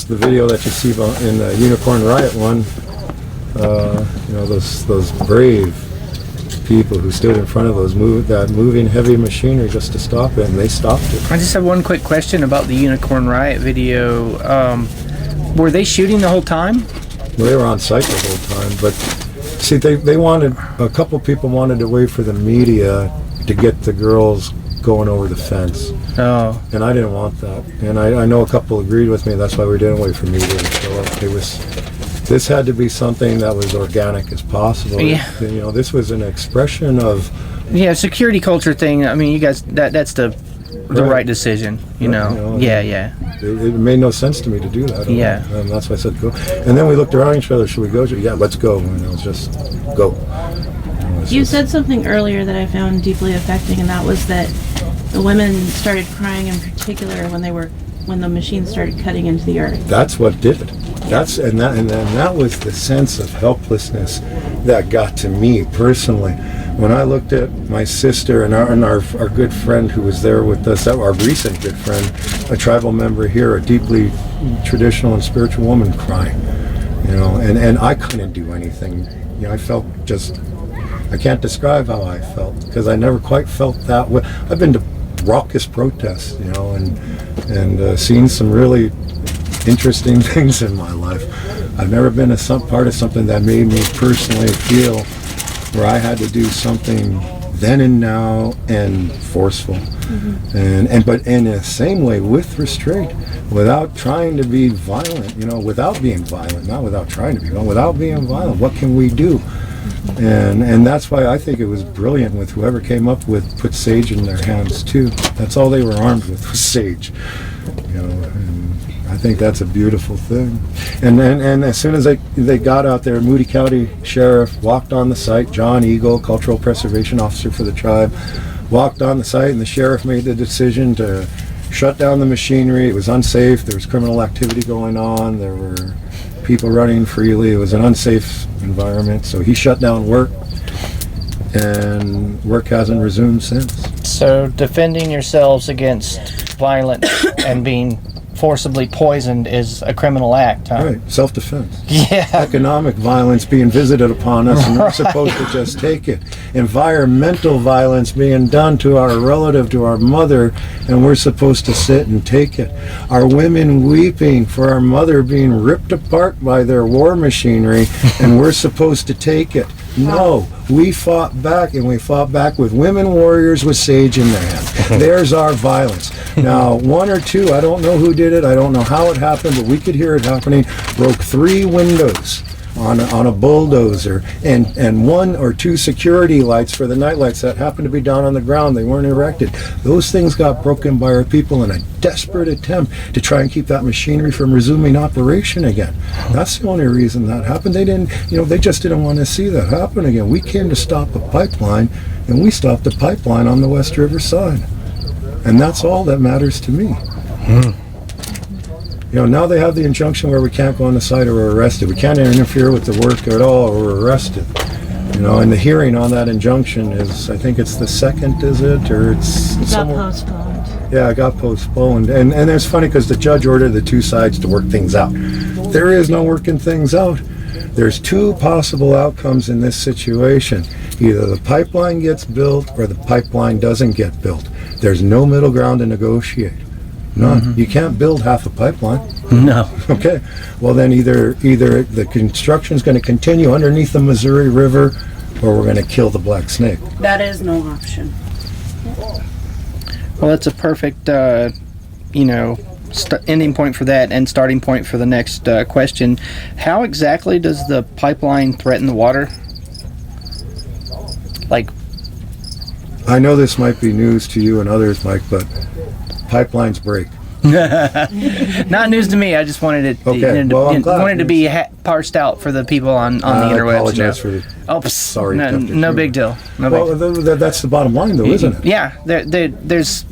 the video that you see in the Unicorn Riot one. Those brave people who stood in front of that moving heavy machinery just to stop it, and they stopped it. I just have one quick question about the Unicorn Riot video. Were they shooting the whole time? Well, they were on site the whole time, but see, a couple people wanted to wait for the media to get the girls going over the fence. Oh. And I didn't want that. And I know a couple agreed with me, and that's why we didn't wait for media to show up. This had to be something that was organic as possible. Yeah. This was an expression of... Yeah, security culture thing. I mean, you guys, that's the right decision, you know. Yeah. It made no sense to me to do that. Yeah. And that's why I said go. And then we looked around each other, should we go? Yeah, let's go. And it was just go. You said something earlier that I found deeply affecting, and that was that the women started crying in particular when the machine started cutting into the earth. That's what did it. That was the sense of helplessness that got to me personally. When I looked at my sister and our good friend who was there with us, our recent good friend, a tribal member here, a deeply traditional and spiritual woman crying, and I couldn't do anything. I felt I can't describe how I felt because I never quite felt that way. I've been to raucous protests, and seen some really interesting things in my life. I've never been part of something that made me personally feel where I had to do something then and now and forceful. Mm-hmm. But in the same way with restraint, without trying to be violent, without being violent, not without trying to be violent, without being violent, what can we do? And that's why I think it was brilliant with whoever came up with put sage in their hands too. That's all they were armed with was sage. And I think that's a beautiful thing. And as soon as they got out there, Moody County Sheriff walked on the site, John Eagle, Cultural Preservation Officer for the tribe, walked on the site, and the sheriff made the decision to shut down the machinery. It was unsafe. There was criminal activity going on. There were people running freely. It was an unsafe environment. So he shut down work, and work hasn't resumed since. So defending yourselves against violence and being forcibly poisoned is a criminal act, huh? Right, self-defense. Yeah. Economic violence being visited upon us, and we're supposed to just take it. Environmental violence being done to our relative, to our mother, and we're supposed to sit and take it. Our women weeping for our mother being ripped apart by their war machinery, and we're supposed to take it. No, we fought back, and we fought back with women warriors with sage in their hand. There's our violence. Now, one or two, I don't know who did it, I don't know how it happened, but we could hear it happening, broke 3 windows on a bulldozer, and 1 or 2 security lights for the night lights that happened to be down on the ground. They weren't erected. Those things got broken by our people in a desperate attempt to try and keep that machinery from resuming operation again. That's the only reason that happened. They didn't, they just didn't want to see that happen again. We came to stop a pipeline, and we stopped the pipeline on the West River side. And that's all that matters to me. Now they have the injunction where we can't go on the site or we're arrested. We can't interfere with the work at all or we're arrested. And the hearing on that injunction is, I think it's the 2nd, is it? Or it got postponed. Yeah, it got postponed. And it's funny because the judge ordered the 2 sides to work things out. There is no working things out. There's 2 possible outcomes in this situation. Either the pipeline gets built or the pipeline doesn't get built. There's no middle ground to negotiate. None. Mm-hmm. You can't build half a pipeline. No. Okay. Well, then either the construction's going to continue underneath the Missouri River, or we're going to kill the black snake. That is no option. Well, that's a perfect, ending point for that and starting point for the next question. How exactly does the pipeline threaten the water? I know this might be news to you and others, Mike, but pipelines break. Not news to me. I just wanted it to be parsed out for the people on the interwebs. I apologize for the... Sorry. No big deal. That's the bottom line, though, isn't it? Yeah. There's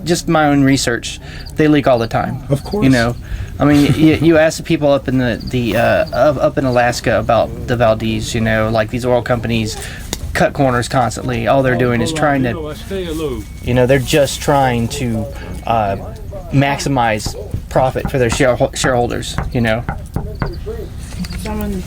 just my own research. They leak all the time. Of course. You ask the people up in up in Alaska about the Valdez. These oil companies cut corners constantly. All they're doing is trying to, they're just trying to maximize profit for their shareholders. You know. Someone